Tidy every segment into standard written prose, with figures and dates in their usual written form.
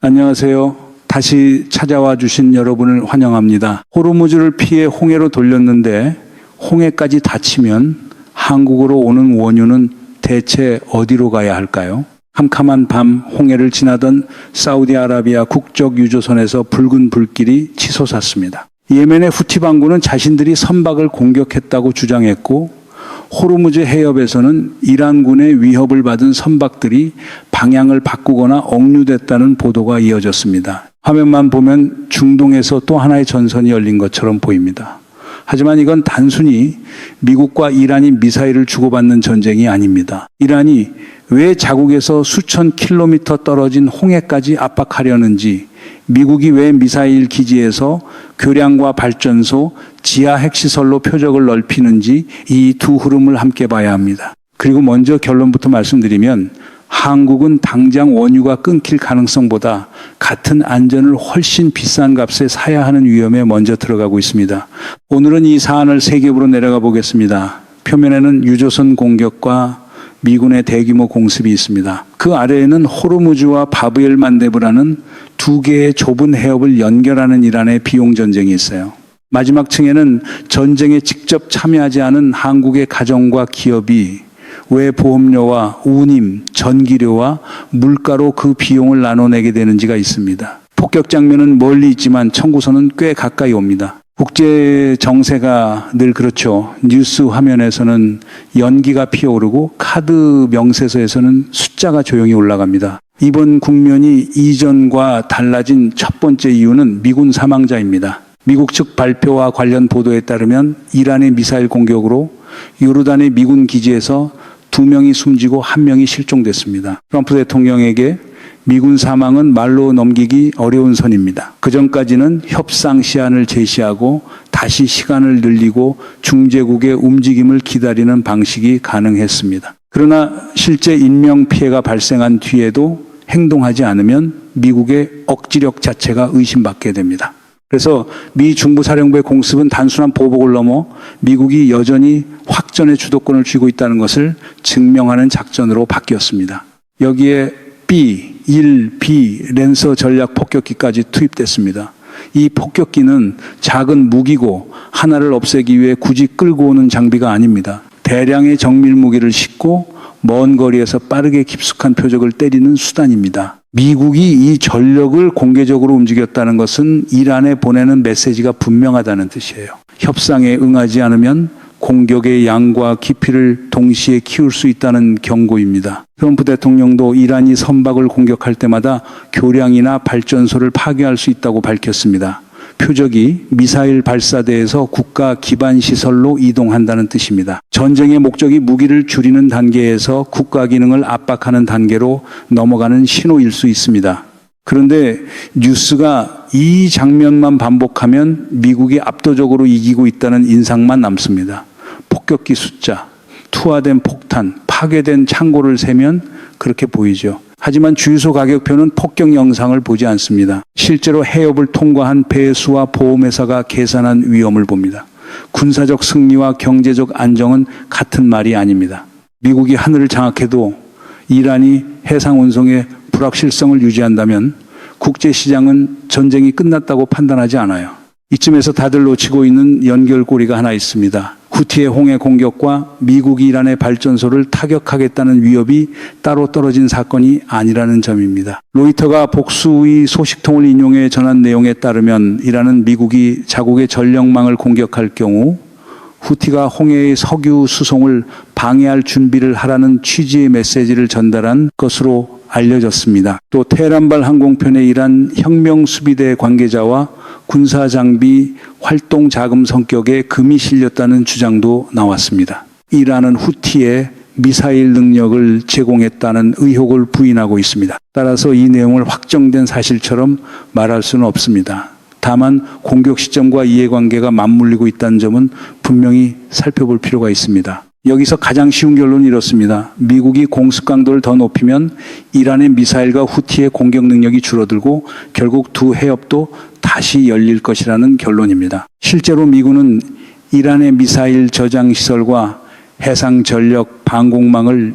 안녕하세요. 다시 찾아와 주신 여러분을 환영합니다. 호르무즈를 피해 홍해로 돌렸는데 홍해까지 닫히면 한국으로 오는 원유는 대체 어디로 가야 할까요? 캄캄한 밤 홍해를 지나던 사우디아라비아 국적 유조선에서 붉은 불길이 치솟았습니다. 예멘의 후티 반군은 자신들이 선박을 공격했다고 주장했고 호르무즈 해협에서는 이란군의 위협을 받은 선박들이 방향을 바꾸거나 억류됐다는 보도가 이어졌습니다. 화면만 보면 중동에서 또 하나의 전선이 열린 것처럼 보입니다. 하지만 이건 단순히 미국과 이란이 미사일을 주고받는 전쟁이 아닙니다. 이란이 왜 자국에서 수천 킬로미터 떨어진 홍해까지 압박하려는지, 미국이 왜 미사일 기지에서 교량과 발전소, 지하 핵시설로 표적을 넓히는지 이 두 흐름을 함께 봐야 합니다. 그리고 먼저 결론부터 말씀드리면 한국은 당장 원유가 끊길 가능성보다 같은 안전을 훨씬 비싼 값에 사야 하는 위험에 먼저 들어가고 있습니다. 오늘은 이 사안을 세계부로 내려가 보겠습니다. 표면에는 유조선 공격과 미군의 대규모 공습이 있습니다. 그 아래에는 호르무즈와 바브엘 만데브라는 두 개의 좁은 해협을 연결하는 이란의 비용 전쟁이 있어요. 마지막 층에는 전쟁에 직접 참여하지 않은 한국의 가정과 기업이 왜 보험료와 운임, 전기료와 물가로 그 비용을 나눠내게 되는지가 있습니다. 폭격 장면은 멀리 있지만 청구서는 꽤 가까이 옵니다. 국제 정세가 늘 그렇죠. 뉴스 화면에서는 연기가 피어오르고 카드 명세서에서는 숫자가 조용히 올라갑니다. 이번 국면이 이전과 달라진 첫 번째 이유는 미군 사망자입니다. 미국 측 발표와 관련 보도에 따르면 이란의 미사일 공격으로 요르단의 미군 기지에서 2명이 숨지고 1명이 실종됐습니다. 트럼프 대통령에게 미군 사망은 말로 넘기기 어려운 선입니다. 그전까지는 협상 시한을 제시하고 다시 시간을 늘리고 중재국의 움직임을 기다리는 방식이 가능했습니다. 그러나 실제 인명 피해가 발생한 뒤에도 행동하지 않으면 미국의 억지력 자체가 의심받게 됩니다. 그래서 미 중부사령부의 공습은 단순한 보복을 넘어 미국이 여전히 확전의 주도권을 쥐고 있다는 것을 증명하는 작전으로 바뀌었습니다. 여기에 B-1B 랜서 전략 폭격기까지 투입됐습니다. 이 폭격기는 작은 무기고 하나를 없애기 위해 굳이 끌고 오는 장비가 아닙니다. 대량의 정밀 무기를 싣고 먼 거리에서 빠르게 깊숙한 표적을 때리는 수단입니다. 미국이 이 전력을 공개적으로 움직였다는 것은 이란에 보내는 메시지가 분명하다는 뜻이에요. 협상에 응하지 않으면 공격의 양과 깊이를 동시에 키울 수 있다는 경고입니다. 트럼프 대통령도 이란이 선박을 공격할 때마다 교량이나 발전소를 파괴할 수 있다고 밝혔습니다. 표적이 미사일 발사대에서 국가 기반 시설로 이동한다는 뜻입니다. 전쟁의 목적이 무기를 줄이는 단계에서 국가 기능을 압박하는 단계로 넘어가는 신호일 수 있습니다. 그런데 뉴스가 이 장면만 반복하면 미국이 압도적으로 이기고 있다는 인상만 남습니다. 폭격기 숫자, 투하된 폭탄, 파괴된 창고를 세면 그렇게 보이죠. 하지만 주유소 가격표는 폭격 영상을 보지 않습니다. 실제로 해협을 통과한 배수와 보험회사가 계산한 위험을 봅니다. 군사적 승리와 경제적 안정은 같은 말이 아닙니다. 미국이 하늘을 장악해도 이란이 해상 운송의 불확실성을 유지한다면 국제시장은 전쟁이 끝났다고 판단하지 않아요. 이쯤에서 다들 놓치고 있는 연결고리가 하나 있습니다. 후티의 홍해 공격과 미국이 이란의 발전소를 타격하겠다는 위협이 따로 떨어진 사건이 아니라는 점입니다. 로이터가 복수의 소식통을 인용해 전한 내용에 따르면 이란은 미국이 자국의 전력망을 공격할 경우 후티가 홍해의 석유 수송을 방해할 준비를 하라는 취지의 메시지를 전달한 것으로 알려졌습니다. 또 테헤란발 항공편에 이란 혁명수비대 관계자와 군사장비 활동 자금 성격에 금이 실렸다는 주장도 나왔습니다. 이란은 후티에 미사일 능력을 제공했다는 의혹을 부인하고 있습니다. 따라서 이 내용을 확정된 사실처럼 말할 수는 없습니다. 다만 공격 시점과 이해관계가 맞물리고 있다는 점은 분명히 살펴볼 필요가 있습니다. 여기서 가장 쉬운 결론은 이렇습니다. 미국이 공습 강도를 더 높이면 이란의 미사일과 후티의 공격 능력이 줄어들고 결국 두 해협도 다시 열릴 것이라는 결론입니다. 실제로 미군은 이란의 미사일 저장 시설과 해상 전력 방공망을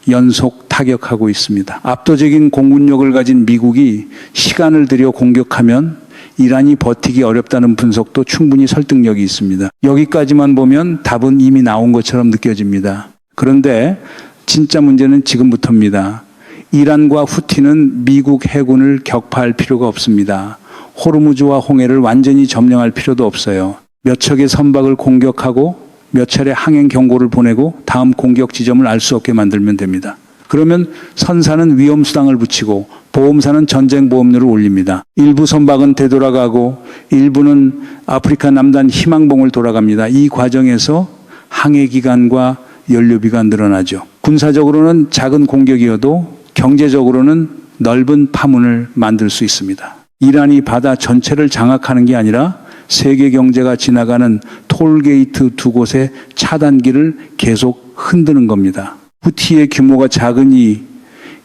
연속 타격하고 있습니다. 압도적인 공군력을 가진 미국이 시간을 들여 공격하면 이란이 버티기 어렵다는 분석도 충분히 설득력이 있습니다. 여기까지만 보면 답은 이미 나온 것처럼 느껴집니다. 그런데 진짜 문제는 지금부터입니다. 이란과 후티는 미국 해군을 격파할 필요가 없습니다. 호르무즈와 홍해를 완전히 점령할 필요도 없어요. 몇 척의 선박을 공격하고 몇 차례 항행 경고를 보내고 다음 공격 지점을 알 수 없게 만들면 됩니다. 그러면 선사는 위험수당을 붙이고 보험사는 전쟁 보험료를 올립니다. 일부 선박은 되돌아가고 일부는 아프리카 남단 희망봉을 돌아갑니다. 이 과정에서 항해기간과 연료비가 늘어나죠. 군사적으로는 작은 공격이어도 경제적으로는 넓은 파문을 만들 수 있습니다. 이란이 바다 전체를 장악하는 게 아니라 세계 경제가 지나가는 톨게이트 두 곳의 차단기를 계속 흔드는 겁니다. 후티의 규모가 작으니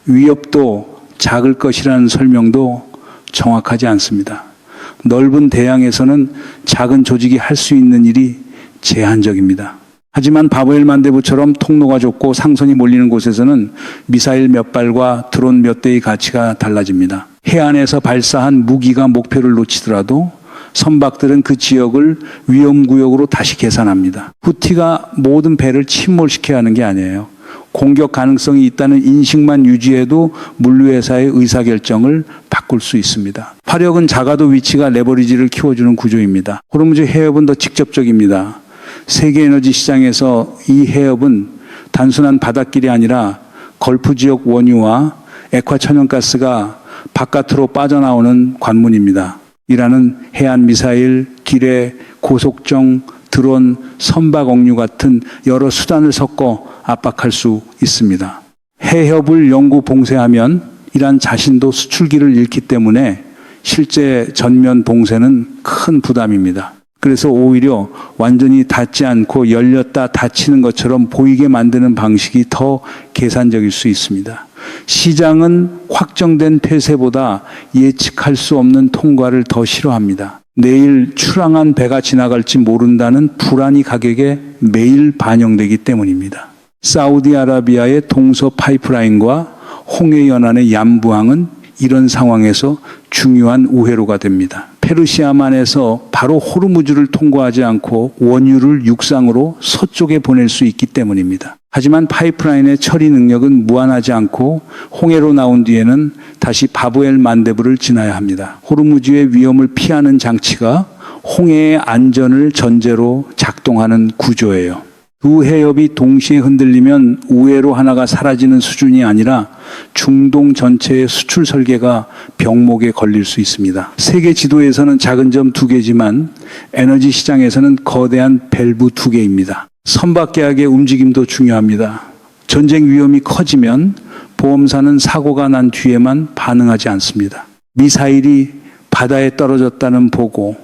위협도 작을 것이라는 설명도 정확하지 않습니다. 넓은 대양에서는 작은 조직이 할 수 있는 일이 제한적입니다. 하지만 바브엘 만대부처럼 통로가 좁고 상선이 몰리는 곳에서는 미사일 몇 발과 드론 몇 대의 가치가 달라집니다. 해안에서 발사한 무기가 목표를 놓치더라도 선박들은 그 지역을 위험구역으로 다시 계산합니다. 후티가 모든 배를 침몰시켜야 하는 게 아니에요. 공격 가능성이 있다는 인식만 유지해도 물류회사의 의사결정을 바꿀 수 있습니다. 화력은 작아도 위치가 레버리지를 키워주는 구조입니다. 호르무즈 해협은 더 직접적입니다. 세계 에너지 시장에서 이 해협은 단순한 바닷길이 아니라 걸프 지역 원유와 액화 천연가스가 바깥으로 빠져나오는 관문입니다. 이란은 해안 미사일, 기뢰, 고속정, 드론, 선박 억류 같은 여러 수단을 섞어 압박할 수 있습니다. 해협을 영구 봉쇄하면 이란 자신도 수출기를 잃기 때문에 실제 전면 봉쇄는 큰 부담입니다. 그래서 오히려 완전히 닫지 않고 열렸다 닫히는 것처럼 보이게 만드는 방식이 더 계산적일 수 있습니다. 시장은 확정된 폐쇄보다 예측할 수 없는 통과를 더 싫어합니다. 내일 출항한 배가 지나갈지 모른다는 불안이 가격에 매일 반영되기 때문입니다. 사우디아라비아의 동서 파이프라인과 홍해 연안의 얀부항은 이런 상황에서 중요한 우회로가 됩니다. 페르시아만에서 바로 호르무즈를 통과하지 않고 원유를 육상으로 서쪽에 보낼 수 있기 때문입니다. 하지만 파이프라인의 처리 능력은 무한하지 않고 홍해로 나온 뒤에는 다시 바브엘 만데브를 지나야 합니다. 호르무즈의 위험을 피하는 장치가 홍해의 안전을 전제로 작동하는 구조예요. 두 해협이 동시에 흔들리면 우회로 하나가 사라지는 수준이 아니라 중동 전체의 수출 설계가 병목에 걸릴 수 있습니다. 세계 지도에서는 작은 점 2개지만 에너지 시장에서는 거대한 밸브 2개입니다. 선박 계약의 움직임도 중요합니다. 전쟁 위험이 커지면 보험사는 사고가 난 뒤에만 반응하지 않습니다. 미사일이 바다에 떨어졌다는 보고,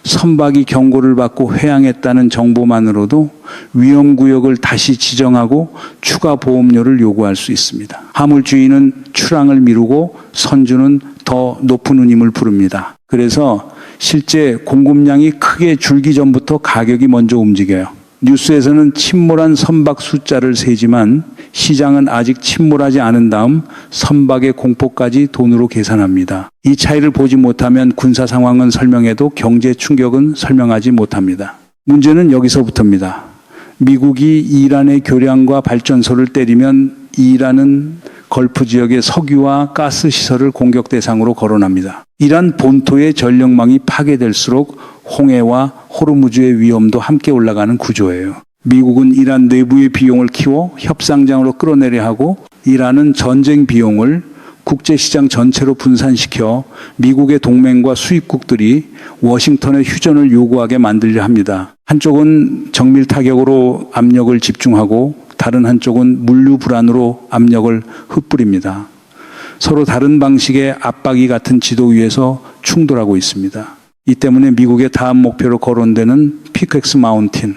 선박이 경고를 받고 회항했다는 정보만으로도 위험구역을 다시 지정하고 추가 보험료를 요구할 수 있습니다. 화물주의는 출항을 미루고 선주는 더 높은 운임을 부릅니다. 그래서 실제 공급량이 크게 줄기 전부터 가격이 먼저 움직여요. 뉴스에서는 침몰한 선박 숫자를 세지만 시장은 아직 침몰하지 않은 다음 선박의 공포까지 돈으로 계산합니다. 이 차이를 보지 못하면 군사 상황은 설명해도 경제 충격은 설명하지 못합니다. 문제는 여기서부터입니다. 미국이 이란의 교량과 발전소를 때리면 이란은 걸프 지역의 석유와 가스 시설을 공격 대상으로 거론합니다. 이란 본토의 전력망이 파괴될수록 홍해와 호르무즈의 위험도 함께 올라가는 구조예요. 미국은 이란 내부의 비용을 키워 협상장으로 끌어내려 하고 이란은 전쟁 비용을 국제시장 전체로 분산시켜 미국의 동맹과 수입국들이 워싱턴의 휴전을 요구하게 만들려 합니다. 한쪽은 정밀 타격으로 압력을 집중하고 다른 한쪽은 물류 불안으로 압력을 흩뿌립니다. 서로 다른 방식의 압박이 같은 지도 위에서 충돌하고 있습니다. 이 때문에 미국의 다음 목표로 거론되는 피크엑스 마운틴,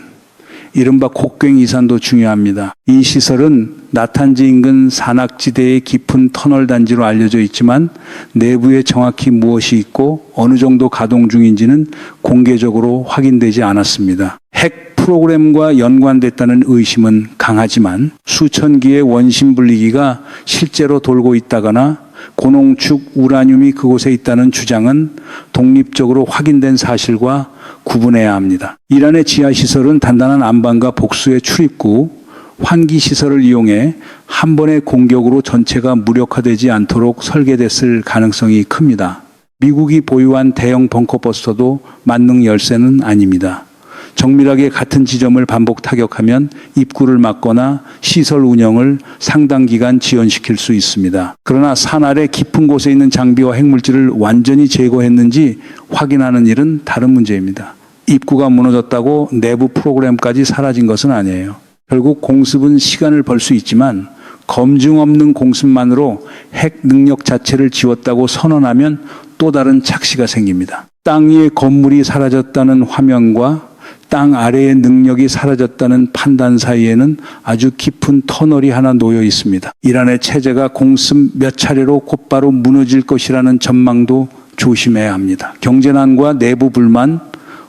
이른바 곡괭이 이산도 중요합니다. 이 시설은 나탄즈 인근 산악지대의 깊은 터널 단지로 알려져 있지만 내부에 정확히 무엇이 있고 어느 정도 가동 중인지는 공개적으로 확인되지 않았습니다. 핵 프로그램과 연관됐다는 의심은 강하지만 수천 기의 원심 분리기가 실제로 돌고 있다거나 고농축 우라늄이 그곳에 있다는 주장은 독립적으로 확인된 사실과 구분해야 합니다. 이란의 지하시설은 단단한 안방과 복수의 출입구, 환기시설을 이용해 한 번의 공격으로 전체가 무력화되지 않도록 설계됐을 가능성이 큽니다. 미국이 보유한 대형 벙커버스터도 만능 열쇠는 아닙니다. 정밀하게 같은 지점을 반복 타격하면 입구를 막거나 시설 운영을 상당 기간 지연시킬 수 있습니다. 그러나 산 아래 깊은 곳에 있는 장비와 핵물질을 완전히 제거했는지 확인하는 일은 다른 문제입니다. 입구가 무너졌다고 내부 프로그램까지 사라진 것은 아니에요. 결국 공습은 시간을 벌 수 있지만 검증 없는 공습만으로 핵 능력 자체를 지웠다고 선언하면 또 다른 착시가 생깁니다. 땅 위에 건물이 사라졌다는 화면과 땅 아래의 능력이 사라졌다는 판단 사이에는 아주 깊은 터널이 하나 놓여 있습니다. 이란의 체제가 공습 몇 차례로 곧바로 무너질 것이라는 전망도 조심해야 합니다. 경제난과 내부 불만,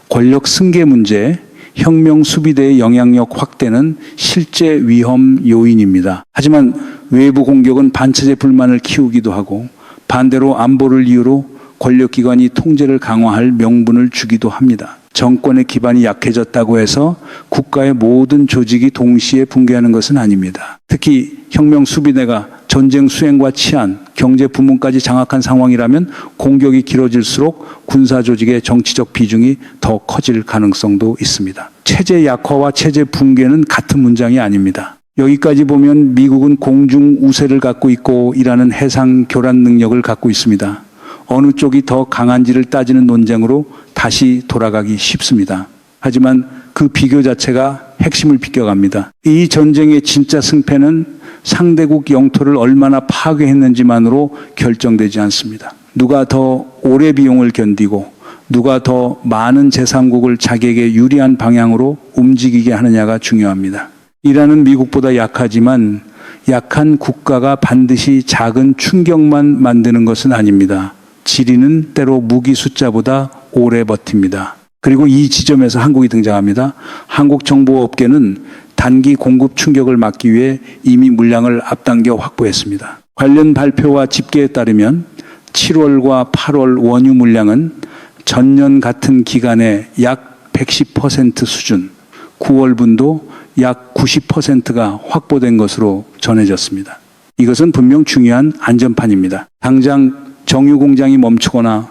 권력 승계 문제, 혁명 수비대의 영향력 확대는 실제 위험 요인입니다. 하지만 외부 공격은 반체제 불만을 키우기도 하고 반대로 안보를 이유로 권력기관이 통제를 강화할 명분을 주기도 합니다. 정권의 기반이 약해졌다고 해서 국가의 모든 조직이 동시에 붕괴하는 것은 아닙니다. 특히 혁명 수비대가 전쟁 수행과 치안, 경제 부문까지 장악한 상황이라면 공격이 길어질수록 군사 조직의 정치적 비중이 더 커질 가능성도 있습니다. 체제 약화와 체제 붕괴는 같은 문장이 아닙니다. 여기까지 보면 미국은 공중 우세를 갖고 있고 이라는 해상 교란 능력을 갖고 있습니다. 어느 쪽이 더 강한지를 따지는 논쟁으로 다시 돌아가기 쉽습니다. 하지만 그 비교 자체가 핵심을 비껴갑니다. 이 전쟁의 진짜 승패는 상대국 영토를 얼마나 파괴했는지만으로 결정되지 않습니다. 누가 더 오래 비용을 견디고 누가 더 많은 제3국을 자기에게 유리한 방향으로 움직이게 하느냐가 중요합니다. 이란은 미국보다 약하지만 약한 국가가 반드시 작은 충격만 만드는 것은 아닙니다. 지리는 때로 무기 숫자보다 오래 버팁니다. 그리고 이 지점에서 한국이 등장합니다. 한국 정보업계는 단기 공급 충격을 막기 위해 이미 물량을 앞당겨 확보했습니다. 관련 발표와 집계에 따르면 7월과 8월 원유 물량은 전년 같은 기간의 약 110% 수준, 9월분도 약 90%가 확보된 것으로 전해졌습니다. 이것은 분명 중요한 안전판입니다. 당장 정유 공장이 멈추거나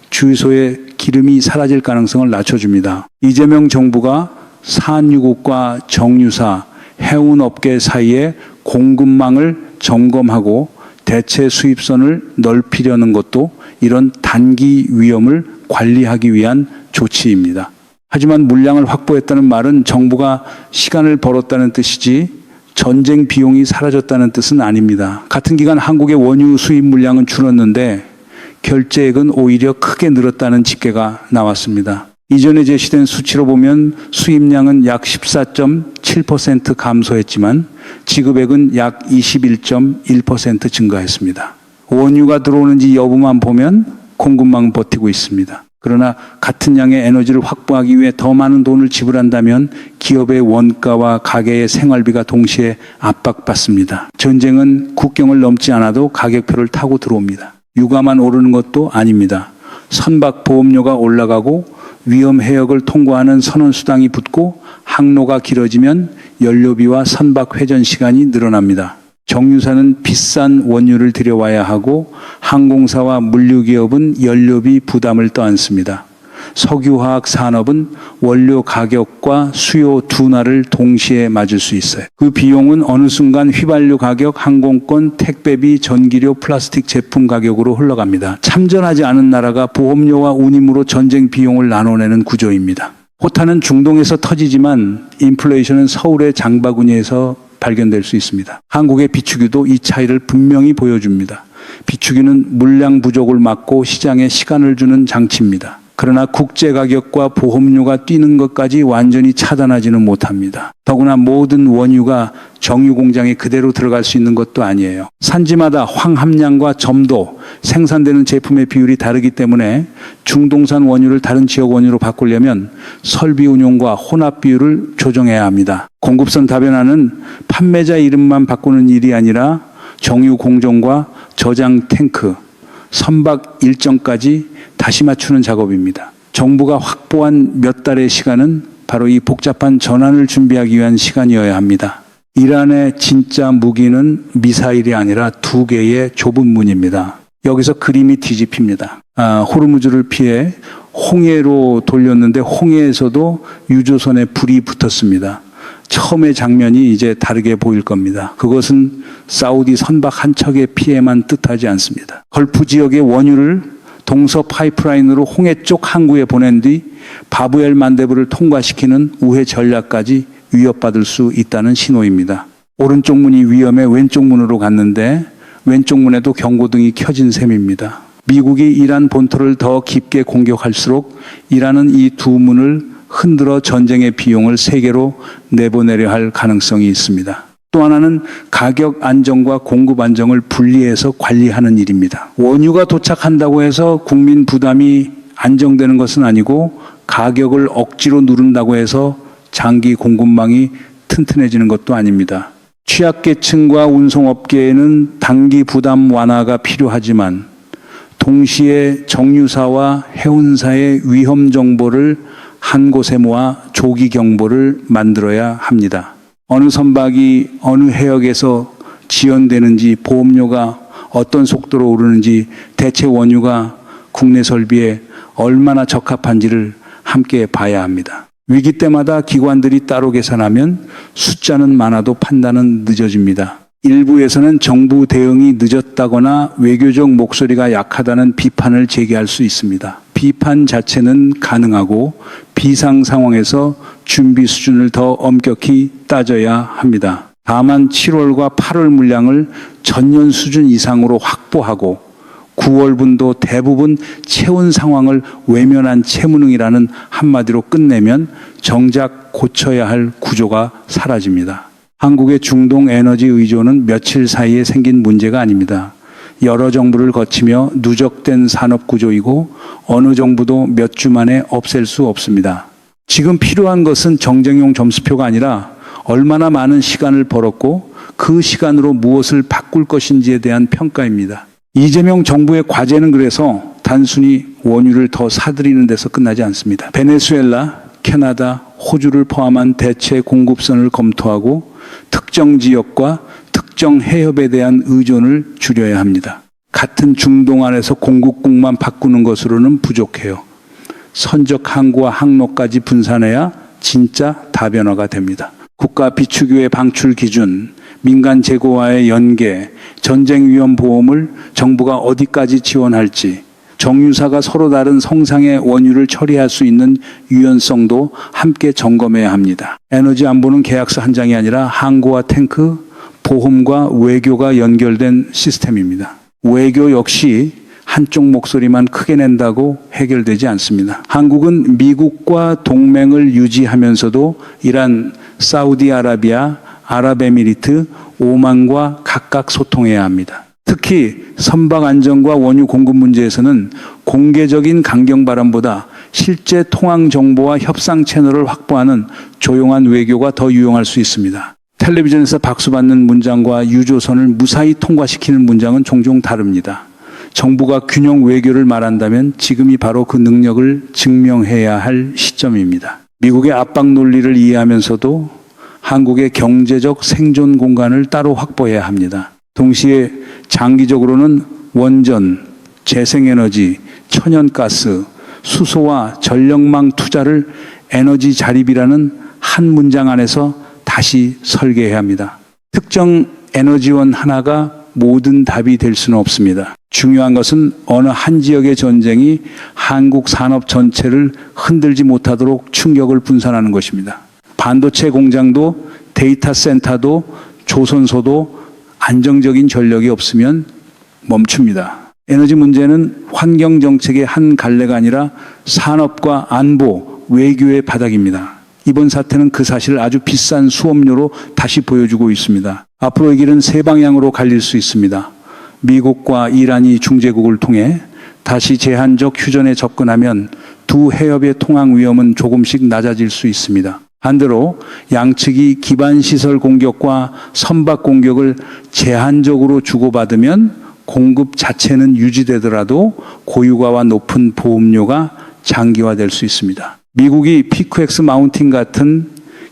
주유소에 기름이 사라질 가능성을 낮춰줍니다. 이재명 정부가 산유국과 정유사, 해운업계 사이에 공급망을 점검하고 대체 수입선을 넓히려는 것도 이런 단기 위험을 관리하기 위한 조치입니다. 하지만 물량을 확보했다는 말은 정부가 시간을 벌었다는 뜻이지 전쟁 비용이 사라졌다는 뜻은 아닙니다. 같은 기간 한국의 원유 수입 물량은 줄었는데 결제액은 오히려 크게 늘었다는 집계가 나왔습니다. 이전에 제시된 수치로 보면 수입량은 약 14.7% 감소했지만 지급액은 약 21.1% 증가했습니다. 원유가 들어오는지 여부만 보면 공급망은 버티고 있습니다. 그러나 같은 양의 에너지를 확보하기 위해 더 많은 돈을 지불한다면 기업의 원가와 가계의 생활비가 동시에 압박받습니다. 전쟁은 국경을 넘지 않아도 가격표를 타고 들어옵니다. 유가만 오르는 것도 아닙니다. 선박 보험료가 올라가고 위험 해역을 통과하는 선원수당이 붙고 항로가 길어지면 연료비와 선박 회전 시간이 늘어납니다. 정유사는 비싼 원유를 들여와야 하고 항공사와 물류기업은 연료비 부담을 떠안습니다. 석유화학 산업은 원료 가격과 수요 둔화를 동시에 맞을 수 있어요. 그 비용은 어느 순간 휘발유 가격, 항공권, 택배비, 전기료, 플라스틱 제품 가격으로 흘러갑니다. 참전하지 않은 나라가 보험료와 운임으로 전쟁 비용을 나눠내는 구조입니다. 포탄은 중동에서 터지지만 인플레이션은 서울의 장바구니에서 발견될 수 있습니다. 한국의 비축유도 이 차이를 분명히 보여줍니다. 비축유는 물량 부족을 막고 시장에 시간을 주는 장치입니다. 그러나 국제 가격과 보험료가 뛰는 것까지 완전히 차단하지는 못합니다. 더구나 모든 원유가 정유 공장에 그대로 들어갈 수 있는 것도 아니에요. 산지마다 황 함량과 점도, 생산되는 제품의 비율이 다르기 때문에 중동산 원유를 다른 지역 원유로 바꾸려면 설비 운용과 혼합 비율을 조정해야 합니다. 공급선 다변화는 판매자 이름만 바꾸는 일이 아니라 정유 공정과 저장 탱크, 선박 일정까지 다시 맞추는 작업입니다. 정부가 확보한 몇 달의 시간은 바로 이 복잡한 전환을 준비하기 위한 시간이어야 합니다. 이란의 진짜 무기는 미사일이 아니라 2개의 좁은 문입니다. 여기서 그림이 뒤집힙니다. 호르무즈를 피해 홍해로 돌렸는데 홍해에서도 유조선에 불이 붙었습니다. 처음의 장면이 이제 다르게 보일 겁니다. 그것은 사우디 선박 한 척의 피해만 뜻하지 않습니다. 걸프 지역의 원유를 동서 파이프라인으로 홍해 쪽 항구에 보낸 뒤 바브엘 만데브를 통과시키는 우회 전략까지 위협받을 수 있다는 신호입니다. 오른쪽 문이 위험해 왼쪽 문으로 갔는데 왼쪽 문에도 경고등이 켜진 셈입니다. 미국이 이란 본토를 더 깊게 공격할수록 이란은 이 두 문을 흔들어 전쟁의 비용을 세계로 내보내려 할 가능성이 있습니다. 또 하나는 가격 안정과 공급 안정을 분리해서 관리하는 일입니다. 원유가 도착한다고 해서 국민 부담이 안정되는 것은 아니고 가격을 억지로 누른다고 해서 장기 공급망이 튼튼해지는 것도 아닙니다. 취약계층과 운송업계에는 단기 부담 완화가 필요하지만 동시에 정유사와 해운사의 위험 정보를 한 곳에 모아 조기 경보를 만들어야 합니다. 어느 선박이 어느 해역에서 지연되는지, 보험료가 어떤 속도로 오르는지, 대체 원유가 국내 설비에 얼마나 적합한지를 함께 봐야 합니다. 위기 때마다 기관들이 따로 계산하면 숫자는 많아도 판단은 늦어집니다. 일부에서는 정부 대응이 늦었다거나 외교적 목소리가 약하다는 비판을 제기할 수 있습니다. 비판 자체는 가능하고 비상 상황에서 준비 수준을 더 엄격히 따져야 합니다. 다만 7월과 8월 물량을 전년 수준 이상으로 확보하고 9월분도 대부분 채운 상황을 외면한 채무능이라는 한마디로 끝내면 정작 고쳐야 할 구조가 사라집니다. 한국의 중동 에너지 의존은 며칠 사이에 생긴 문제가 아닙니다. 여러 정부를 거치며 누적된 산업 구조이고 어느 정부도 몇 주 만에 없앨 수 없습니다. 지금 필요한 것은 정쟁용 점수표가 아니라 얼마나 많은 시간을 벌었고 그 시간으로 무엇을 바꿀 것인지에 대한 평가입니다. 이재명 정부의 과제는 그래서 단순히 원유를 더 사들이는 데서 끝나지 않습니다. 베네수엘라, 캐나다, 호주를 포함한 대체 공급선을 검토하고 특정 지역과 특정 해협에 대한 의존을 줄여야 합니다. 같은 중동 안에서 공급국만 바꾸는 것으로는 부족해요. 선적 항구와 항로까지 분산해야 진짜 다변화가 됩니다. 국가 비축유의 방출 기준, 민간 재고와의 연계, 전쟁 위험 보험을 정부가 어디까지 지원할지, 정유사가 서로 다른 성상의 원유를 처리할 수 있는 유연성도 함께 점검해야 합니다. 에너지 안보는 계약서 한 장이 아니라 항구와 탱크, 보험과 외교가 연결된 시스템입니다. 외교 역시 한쪽 목소리만 크게 낸다고 해결되지 않습니다. 한국은 미국과 동맹을 유지하면서도 이란, 사우디아라비아, 아랍에미리트, 오만과 각각 소통해야 합니다. 특히 선박 안전과 원유 공급 문제에서는 공개적인 강경 발언보다 실제 통항 정보와 협상 채널을 확보하는 조용한 외교가 더 유용할 수 있습니다. 텔레비전에서 박수받는 문장과 유조선을 무사히 통과시키는 문장은 종종 다릅니다. 정부가 균형 외교를 말한다면 지금이 바로 그 능력을 증명해야 할 시점입니다. 미국의 압박 논리를 이해하면서도 한국의 경제적 생존 공간을 따로 확보해야 합니다. 동시에 장기적으로는 원전, 재생에너지, 천연가스, 수소와 전력망 투자를 에너지 자립이라는 한 문장 안에서 다시 설계해야 합니다. 특정 에너지원 하나가 모든 답이 될 수는 없습니다. 중요한 것은 어느 한 지역의 전쟁이 한국 산업 전체를 흔들지 못하도록 충격을 분산하는 것입니다. 반도체 공장도 데이터 센터도 조선소도 안정적인 전력이 없으면 멈춥니다. 에너지 문제는 환경 정책의 한 갈래가 아니라 산업과 안보, 외교의 바닥입니다. 이번 사태는 그 사실을 아주 비싼 수업료로 다시 보여주고 있습니다. 앞으로 이 길은 세 방향으로 갈릴 수 있습니다. 미국과 이란이 중재국을 통해 다시 제한적 휴전에 접근하면 두 해협의 통항 위험은 조금씩 낮아질 수 있습니다. 반대로 양측이 기반시설 공격과 선박 공격을 제한적으로 주고받으면 공급 자체는 유지되더라도 고유가와 높은 보험료가 장기화될 수 있습니다. 미국이 피크엑스 마운틴 같은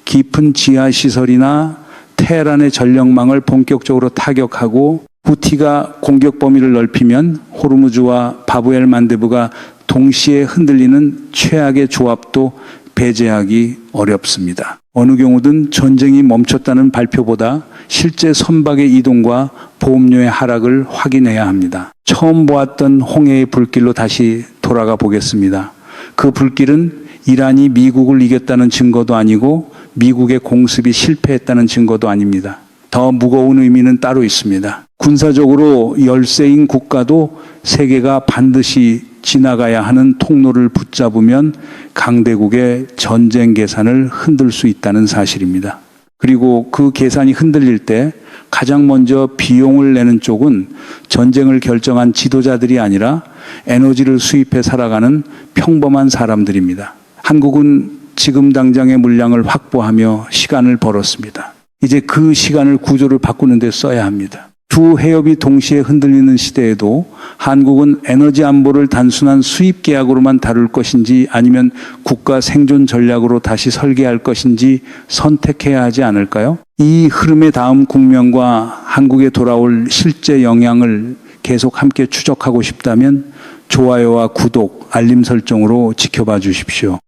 깊은 지하시설이나 테헤란의 전력망을 본격적으로 타격하고 후티가 공격 범위를 넓히면 호르무즈와 바브엘 만데브가 동시에 흔들리는 최악의 조합도 배제하기 어렵습니다. 어느 경우든 전쟁이 멈췄다는 발표보다 실제 선박의 이동과 보험료의 하락을 확인해야 합니다. 처음 보았던 홍해의 불길로 다시 돌아가 보겠습니다. 그 불길은 이란이 미국을 이겼다는 증거도 아니고 미국의 공습이 실패했다는 증거도 아닙니다. 더 무거운 의미는 따로 있습니다. 군사적으로 열세인 국가도 세계가 반드시 지나가야 하는 통로를 붙잡으면 강대국의 전쟁 계산을 흔들 수 있다는 사실입니다. 그리고 그 계산이 흔들릴 때 가장 먼저 비용을 내는 쪽은 전쟁을 결정한 지도자들이 아니라 에너지를 수입해 살아가는 평범한 사람들입니다. 한국은 지금 당장의 물량을 확보하며 시간을 벌었습니다. 이제 그 시간을 구조를 바꾸는 데 써야 합니다. 두 해협이 동시에 흔들리는 시대에도 한국은 에너지 안보를 단순한 수입 계약으로만 다룰 것인지 아니면 국가 생존 전략으로 다시 설계할 것인지 선택해야 하지 않을까요? 이 흐름의 다음 국면과 한국에 돌아올 실제 영향을 계속 함께 추적하고 싶다면 좋아요와 구독, 알림 설정으로 지켜봐 주십시오.